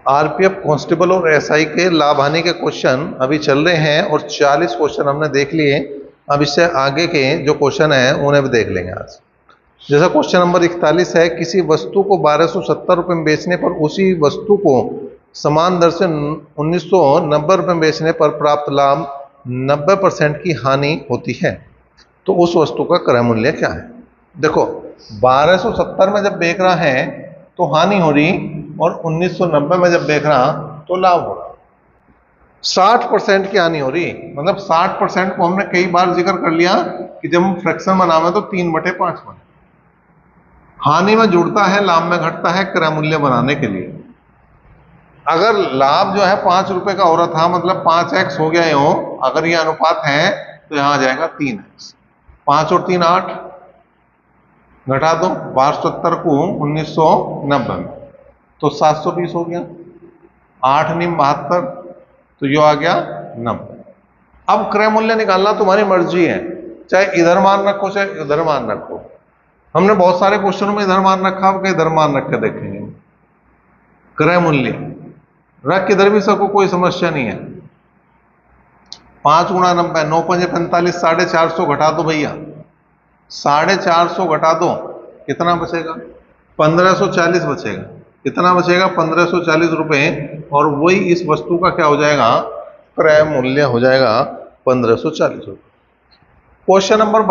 RPF constable और SI के लाभ हानि के क्वेश्चन अभी चल रहे हैं और 40 क्वेश्चन हमने देख लिए। अब इससे आगे के जो क्वेश्चन हैं उन्हें भी देख लेंगे आज। जैसा क्वेश्चन नंबर 41 है, किसी वस्तु को 1270 रुपये में बेचने पर उसी वस्तु को समान दर से 1990 रुपये में बेचने पर प्राप्त लाभ 90% की हानि होती है, तो उस वस्तु का क्रय मूल्य क्या है। देखो 1270 में जब बेच रहा है तो हानि हो रही और 1990 में जब बेच रहा तो लाभ हो रहा। 60% की हानि हो रही, मतलब 60% को हमने कई बार जिक्र कर लिया कि जब हम फ्रैक्शन बनावे तो 3/5 बने। हानि में जुड़ता है, लाभ में घटता है क्रय मूल्य बनाने के लिए। अगर लाभ जो है 5 रुपए का हो रहा था, मतलब 5x हो गया हो, अगर ये अनुपात है तो यहां आ जाएगा 3x। 5 और 3 8, घटा दो 1270 को 1990 में तो 720 हो गया। 8 निम 72, तो यो आ गया 90। अब क्रय मूल्य निकालना तुम्हारी मर्जी है, चाहे इधर मान रखो चाहे इधर मान रखो। हमने बहुत सारे क्वेश्चनों में इधर मान रखा, अब इधर मान रख के देखेंगे। क्रय मूल्य रख किधर भी सको, कोई समस्या नहीं है। 5 गुणा 90, 9 पंजे 45, 450 घटा दो भैया। 450 घटा दो, कितना बचेगा? 1540 बचेगा। कितना बचेगा? 1540 रुपए। और वही इस वस्तु का क्या हो जाएगा? क्रय मूल्य हो जाएगा 1540 रुपए। क्वेश्चन नंबर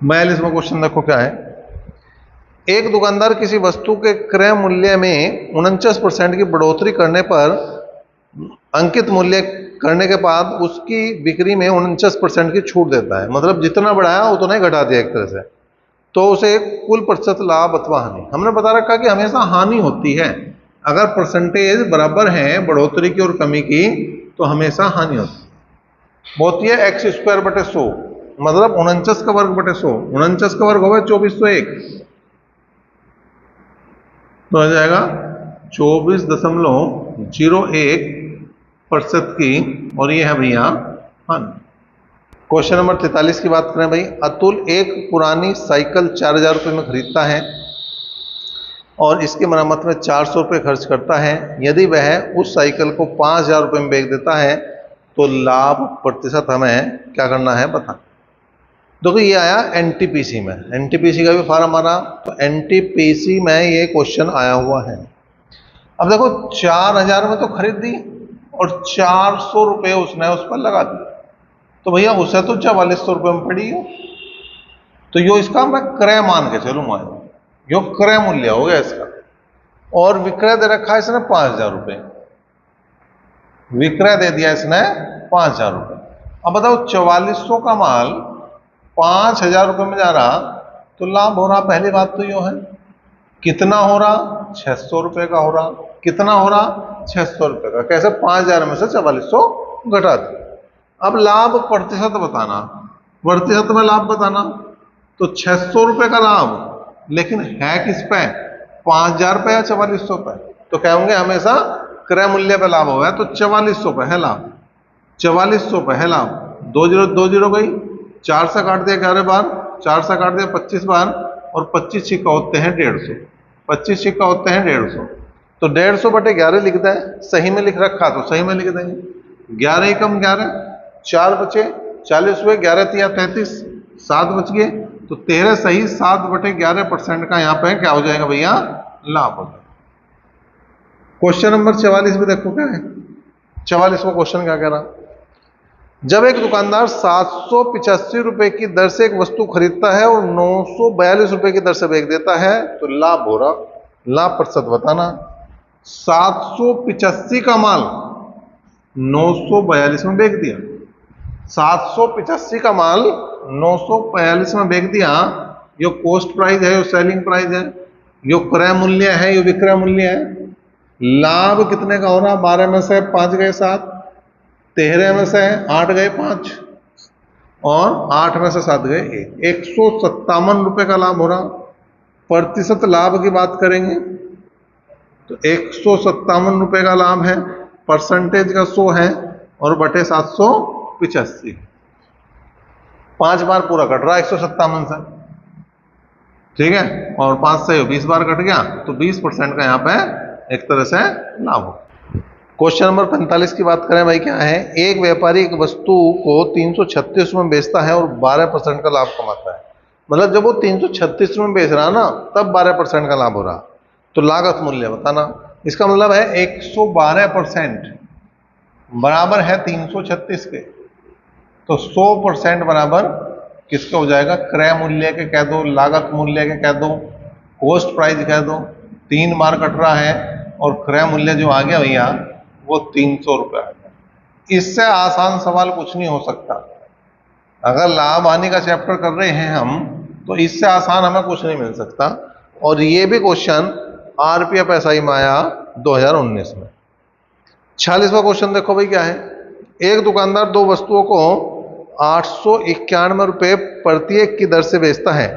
42 में क्वेश्चन देखो क्या है। एक दुकानदार किसी वस्तु के क्रय मूल्य में 49% की बढ़ोतरी करने पर अंकित मूल्य करने के बाद उसकी बिक्री में 49% की छूट देता है, मतलब जितना बढ़ाया उतना ही घटा दिया एक तरह से, तो उसे कुल प्रतिशत लाभ अथवा हानि। हमने बता रखा कि हमेशा हानि होती है, अगर परसेंटेज बराबर है बढ़ोतरी की और कमी की तो हमेशा हानि होती है। x²/100, मतलब 49 का वर्ग बटे 100। 49 का वर्ग होगा 2401, तो आ जाएगा 24.01% की, और ये है भैया हानि। क्वेश्चन नंबर 43 की बात करें भाई। अतुल एक पुरानी साइकिल 4000 रुपये में खरीदता है और इसकी मरम्मत में 400 रुपये खर्च करता है। यदि वह उस साइकिल को 5000 रुपये में बेच देता है तो लाभ प्रतिशत हमें क्या करना है बता। देखो ये आया एनटीपीसी में, एनटीपीसी का भी फॉर्म आ रहा, तो एनटीपीसी में ये क्वेश्चन आया हुआ है। अब देखो 4000 में तो खरीद दी और 400 रुपये उसने उस पर लगा दिया, तो भैया उसे तो 4400 रुपये में पड़ी हो, तो यो इसका मैं क्रय मान के चलूंगा, यो क्रय मूल्य हो गया इसका। और विक्रय दे रखा है इसने 5000 रुपये, विक्रय दे दिया इसने 5000 रुपये। अब बताओ 4400 का माल 5000 रुपये में जा रहा तो लाभ हो रहा। पहली बात तो यो है, कितना हो रहा? 600 रुपये का हो रहा। कितना हो रहा? 600 रुपये का। कैसे? 5000 में से 4400 घटा दिया। अब लाभ प्रतिशत बताना, प्रतिशत में लाभ बताना, तो 600 रुपये का लाभ, लेकिन है किस पे? 5000 पे या 4400 पे? तो कहेंगे हमेशा क्रय मूल्य पे लाभ हुआ है, तो 4400 पे है लाभ। 4400 पे है लाभ। 2 जीरो गई, 4 से काट दिया 11 बार, 4 से काट दिया 25 बार, और 25 सिक्का होते हैं 150। 25 सिक्का होते हैं 150, तो 150/11 लिख दें। सही में लिख रखा तो सही में लिख देंगे। 11 एकम 11, 4 बचे, 40 हुए, 11 तिया 33, 7 बच गए, तो 13 सही 7/11% का यहाँ पे क्या हो जाएगा भैया? लाभ हो जाएगा। क्वेश्चन नंबर 44 में देखो क्या है। 44वां क्वेश्चन क्या कह रहा? जब एक दुकानदार 785 रुपए की दर से एक वस्तु खरीदता है और 942 रुपए की दर से बेच देता है तो लाभ हो रहा। लाभ प्रतिशत बताना। 785 का माल 942 में बेच दिया, 785 का माल 942 में बेच दिया। यो कॉस्ट प्राइस है, यो सेलिंग प्राइस है, यो क्रय मूल्य है, यो विक्रय मूल्य है। लाभ कितने का हो रहा? 12 में से 5 गए 7, 13 में से 8 गए 5, और 8 में से 7 गए 1। 157 रुपए का लाभ हो रहा। प्रतिशत लाभ की बात करेंगे तो 157 रुपए का लाभ है, परसेंटेज का 100 है, और बटे 785, 5 बार पूरा कट रहा 157 से। ठीक है, और 5 से 20 बार कट गया तो 20% का यहाँ पे एक तरह से लाभ हो। क्वेश्चन नंबर 45 की बात करें भाई, क्या है, एक व्यापारी एक वस्तु को 336 में बेचता है और 12% का लाभ कमाता है। मतलब जब वो 336 में बेच रहा ना तब 12% का लाभ हो रहा। तो लागत मूल्य बताना, इसका मतलब है 112% बराबर है 336 के, तो 100% बराबर किसका हो जाएगा, क्रय मूल्य के कह दो, लागत मूल्य के कह दो, कॉस्ट प्राइस कह दो। 3 बार कट रहा है और क्रय मूल्य जो आ गया भैया वो 300 रुपये आ गया। इससे आसान सवाल कुछ नहीं हो सकता। अगर लाभ हानि का चैप्टर कर रहे हैं हम तो इससे आसान हमें कुछ नहीं मिल सकता। और ये भी क्वेश्चन आरपीएफ एसआई में आया 2019 में। 46वां क्वेश्चन देखो भाई, क्या है, एक दुकानदार दो वस्तुओं को 891 रुपये प्रति एक की दर से बेचता है।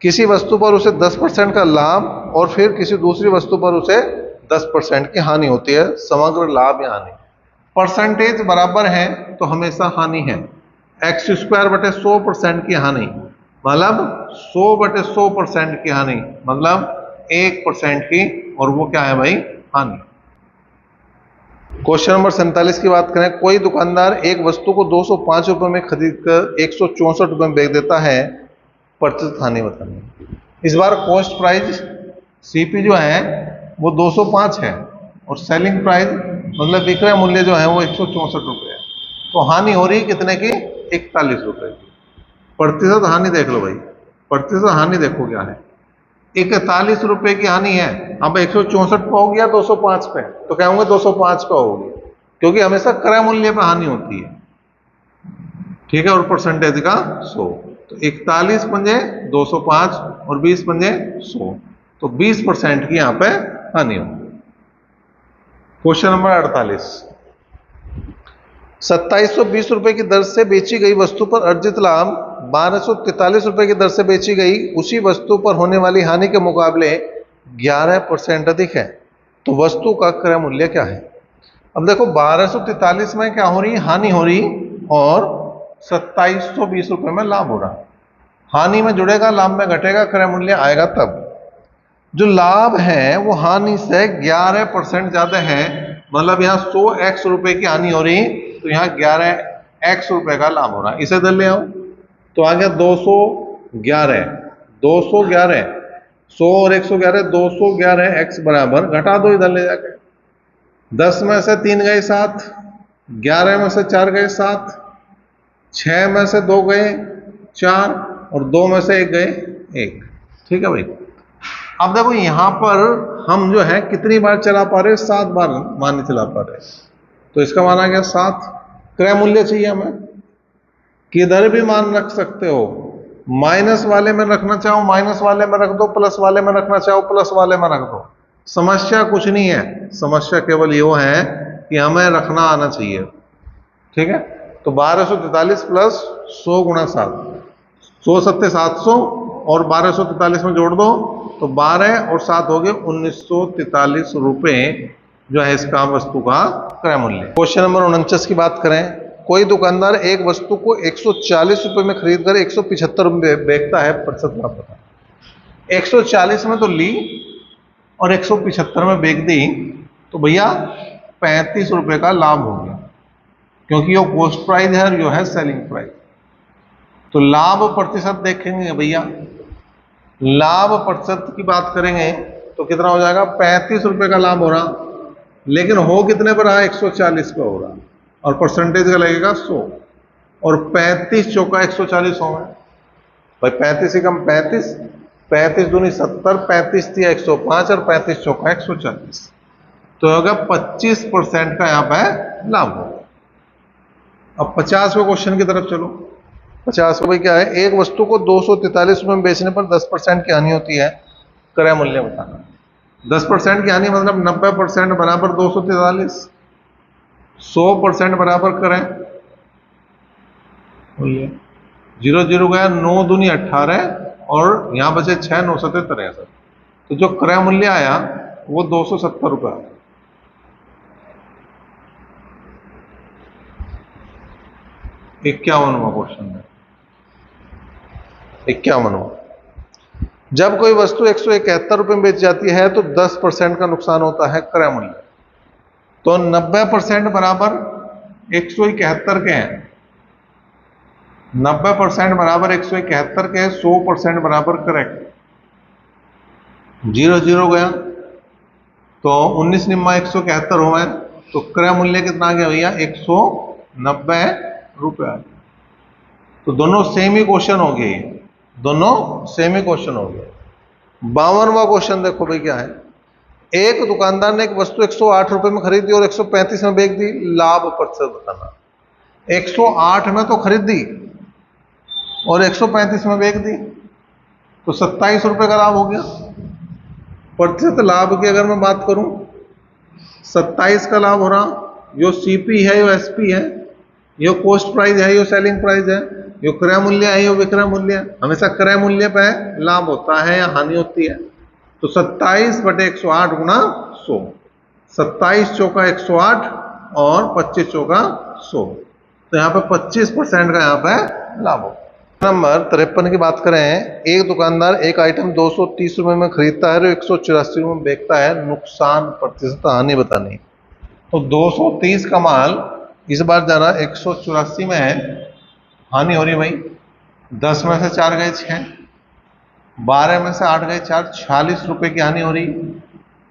किसी वस्तु पर उसे 10% का लाभ और फिर किसी दूसरी वस्तु पर उसे 10% की हानि होती है। समग्र लाभ या हानि, परसेंटेज बराबर है तो हमेशा हानि है। x² बटे 100% की हानि मतलब 100 बटे 100% की हानि मतलब 1% की, और वो क्या है भाई, हानि। क्वेश्चन नंबर 47 की बात करें, कोई दुकानदार एक वस्तु को 205 रुपये में खरीद कर 164 रुपये में बेच देता है, प्रतिशत हानि बतानी। इस बार कॉस्ट प्राइस सीपी जो है वो 205 है और सेलिंग प्राइस मतलब विक्रय मूल्य जो है वो 164 रुपये है। तो हानि हो रही कितने की, 41 रुपये की। प्रतिशत हानि देख लो भाई, प्रतिशत हानि देखो क्या है, 41 रुपए की हानि है। अब 164 पे होगी या 205 पे, तो क्या होंगे 205 पे होगी, क्योंकि हमेशा क्रय मूल्य पे हानि होती है। ठीक है, और परसेंटेज का 100, तो 41 पंजे 205 और 20 पंजे 100, तो 20% की यहां पे हानि होगी। क्वेश्चन नंबर 48, 2720 रुपए की दर से बेची गई वस्तु पर अर्जित लाभ 1243 रुपए की दर से बेची गई उसी वस्तु पर होने वाली हानि के मुकाबले 11% अधिक है, तो वस्तु का क्रय मूल्य क्या है। अब देखो 1243 में क्या हो रही, हानि हो रही, और 2720 रुपए में लाभ हो रहा। हानि में जुड़ेगा, लाभ में घटेगा, क्रय मूल्य आएगा तब। जो लाभ है वो हानि से 11% ज्यादा है, मतलब यहाँ 100x रुपए की हानि हो रही तो यहाँ 11x रुपए का लाभ हो रहा है। इसे इधर ले आओ तो आ गया 211, 211, 100 और 111, 211x बराबर, घटा दो इधर ले जाके, 10 में से 3 गए 7, 11 में से 4 गए 7, 6 में से 2 गए 4 और 2 में से 1 गए 1। ठीक है भाई, अब देखो यहां पर हम जो है कितनी बार चला पा रहे, 7 बार मान चला पा रहे, तो इसका मान आ गया 7। क्रय मूल्य चाहिए हमें, किधर भी मान रख सकते हो, माइनस वाले में रखना चाहो माइनस वाले में रख दो, प्लस वाले में रखना चाहो प्लस वाले में रख दो, समस्या कुछ नहीं है। समस्या केवल ये है कि हमें रखना आना चाहिए। ठीक है, तो 1243 प्लस 100 गुणा 7, 100 सत्ते 700 और 1243 में जोड़ दो तो 12 और 7 हो गए 1943 रुपए जो है इसका वस्तु का क्रय मूल्य। क्वेश्चन नंबर 49 की बात करें, कोई दुकानदार एक वस्तु को 140 रुपए में खरीद कर 175 रुपए बेचता है, प्रतिशत लाभ बताना। 140 में तो ली और 175 में बेच दी, तो भैया 35 रुपए का लाभ हो गया, क्योंकि ये कॉस्ट प्राइस है और जो है सेलिंग प्राइस। तो लाभ प्रतिशत देखेंगे भैया, लाभ प्रतिशत की बात करेंगे तो कितना हो जाएगा, 35 रुपए का लाभ हो रहा, लेकिन हो कितने पर रहा, 140 पे हो रहा, और परसेंटेज का लगेगा 100, और 35 चौका 140 हो गए भाई, 35 से कम 35, 35 दूनी 70, 35 दिया 105 और 35 चौका 140, तो होगा 25% का यहाँ पे लाभ होगा। अब 50वें क्वेश्चन की तरफ चलो। 50 भाई क्या है, एक वस्तु को 243 रुपये में बेचने पर 10% की हानि होती है, क्रय मूल्य बताना। 10% की हानि मतलब 90% बराबर 243, 100% बराबर करें, 0 0 गया, 9 दूनी 18 और यहां बचे 6 9 7 63, तो जो क्रय मूल्य आया वो 270 रुपये आया। 51वां क्वेश्चन है, 51वां, जब कोई वस्तु 171 रुपये में बेची जाती है तो 10% का नुकसान होता है क्रय मूल्य। तो 90% बराबर 171 के हैं, 90% बराबर 171 के हैं, 100% बराबर करेक्ट। 0 0 गया तो 19 निम्मा 171 हुआ है, तो क्रय मूल्य कितना आ गया भैया 190 रुपये। तो दोनों सेम ही क्वेश्चन हो गए, दोनों सेम ही क्वेश्चन हो गए। 52वां क्वेश्चन देखो भाई क्या है। एक दुकानदार ने एक वस्तु 108 रुपये में खरीदी और 135 में बेच दी, लाभ प्रतिशत बताना। 108 में तो खरीदी और 135 में बेच दी, तो 27 रुपये का लाभ हो गया। प्रतिशत लाभ की अगर मैं बात करूं, 27 का लाभ हो रहा। जो सीपी है यो एसपी है, यो कॉस्ट प्राइस है, यो सेलिंग प्राइस है, यो क्रय मूल्य है, यो विक्रय मूल्य है। हमेशा क्रय मूल्य पे लाभ होता है या हानि होती है। तो 27 बटे 108 गुना 100, 27 चौका 108 और 25 चौका 100, तो यहाँ पे 25% का यहाँ पे लाभ हो। नंबर 53 की बात करें, एक दुकानदार एक आइटम 230 रुपये में खरीदता है और 184 रुपये में बेचता है, नुकसान प्रतिशत हानि बतानी। तो 230 का माल इस बार जा रहा 184 में है, हानि हो रही भाई 10 में से 4 गए 6, 12 में से 8 गए 4, 46 रुपये की हानि हो रही।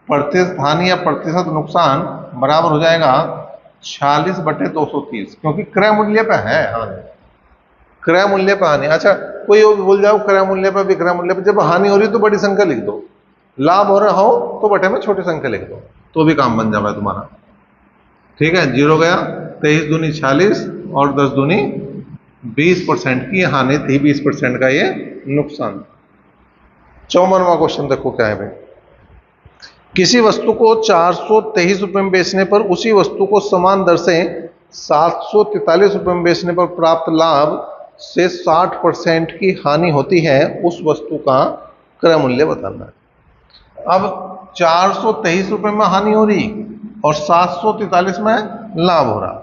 प्रतिशत हानि या प्रतिशत नुकसान बराबर हो जाएगा 46 बटे 230, क्योंकि क्रय मूल्य पे है हानि, क्रय मूल्य पे हानि। अच्छा कोई बोल जाओ क्रय मूल्य पे विक्रय मूल्य पे, जब हानि हो रही तो बड़ी संख्या लिख दो, लाभ हो रहा हो तो बटे में छोटी संख्या लिख दो, तो भी काम बन जाएगा तुम्हारा। ठीक है, 0 गया, 23 दूनी 46 और 10 दूनी 20% की हानि थी, 20% का ये नुकसान। 54वां क्वेश्चन देखो क्या है भाई। किसी वस्तु को 423 रुपये में बेचने पर उसी वस्तु को समान दर से 743 रुपये में बेचने पर प्राप्त लाभ से 60% की हानि होती है, उस वस्तु का क्रय मूल्य बताना है। अब 423 रुपये में हानि हो रही और 743 में लाभ हो रहा,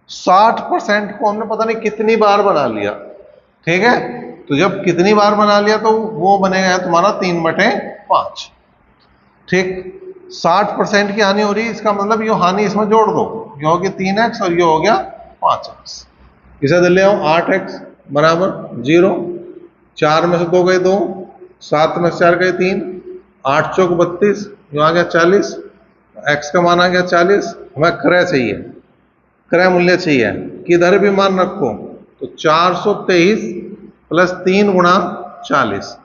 60% को हमने पता नहीं कितनी बार बना लिया। ठीक है, तो जब कितनी बार बना लिया तो वो बनेगा तुम्हारा 3/5। ठीक, 60% की हानि हो रही, इसका मतलब ये हानि इसमें जोड़ दो, ये हो गया 3x और ये हो गया 5x। इसे ले आओ 8x बराबर 0, 4 में से 2 गए 2, 7 में से 4 गए 3, 8 चौक 32, जो आ गया 40, x का मान आ गया 40। हमें क्रय चाहिए, क्रय मूल्य चाहिए, किधर भी मान रखो। तो 423 प्लस 3 गुणा 40,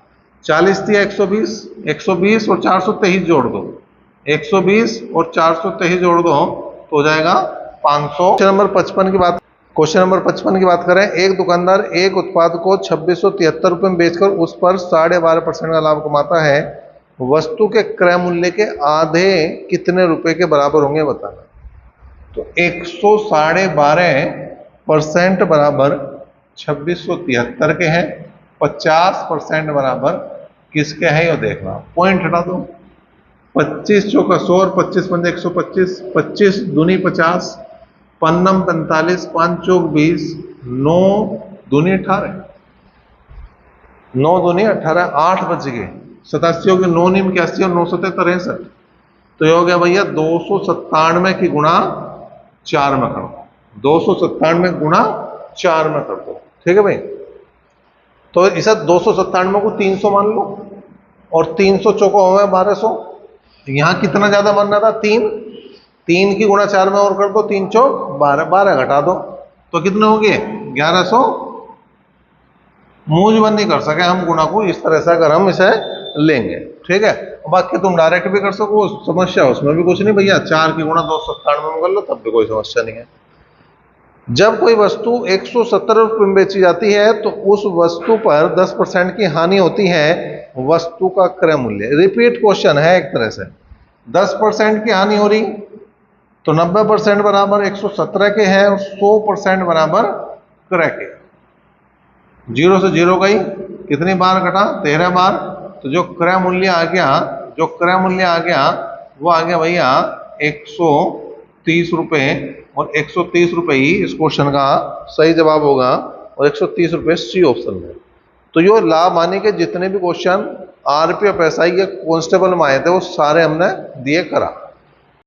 40 थी 120, 120 और 423 जोड़ दो, 120 और 423 जोड़ दो तो हो जाएगा 500। क्वेश्चन नंबर 55 की बात करें, एक दुकानदार एक उत्पाद को 2673 रुपये में बेचकर उस पर 12.5% का लाभ कमाता है, वस्तु के क्रय मूल्य के आधे कितने रुपए के बराबर होंगे बताना। तो 112.5% बराबर 2673 के हैं, 50% बराबर किसके हैं ये देखना। पॉइंट हटा दो, 25 चौका 100 और 25 पंजे 125, 25 दूनी 50, 55 45, 5 चौक 20, 9 दूनी 18, 9 दूनी 18, 8 बच गए, 87 हो गए, 9 निम 81 और 9 सतह 63। तो ये हो गया भैया 297 की गुणा 4 में कर दो, 297 गुणा 4 में कर दो। ठीक है भाई, तो इसे 297 को 300 मान लो और 300 चौको हो गए 1200। यहां कितना ज्यादा मानना था 3, 3 की गुणा 4 में और कर दो, 3 चौक 12, 12 घटा दो तो कितने हो गए 1100। मूंज बंद नहीं कर सके हम गुणा को इस तरह से अगर हम इसे लेंगे। ठीक है, बाकी तुम डायरेक्ट भी कर सको, समस्या उसमें भी कुछ नहीं भैया, 4 की गुणा 297 में कर लो तब भी कोई समस्या नहीं है। जब कोई वस्तु 170 रुपये में बेची जाती है तो उस वस्तु पर 10% की हानि होती है, वस्तु का क्रय मूल्य। रिपीट क्वेश्चन है एक तरह से, 10% की हानि हो रही तो 90% बराबर 117 के है और 100% बराबर क्रय के। 0 से 0 गई, कितनी बार घटा 13 बार, तो जो क्रय मूल्य आ गया, जो क्रय मूल्य आ गया वो आ गया भैया 130 रुपये, और 130 रुपये ही इस क्वेश्चन का सही जवाब होगा और 130 रुपये सी ऑप्शन में। तो ये लाभ हानि के जितने भी क्वेश्चन आरपीएफ एसआई के कांस्टेबल में आए थे वो सारे हमने दिए करा।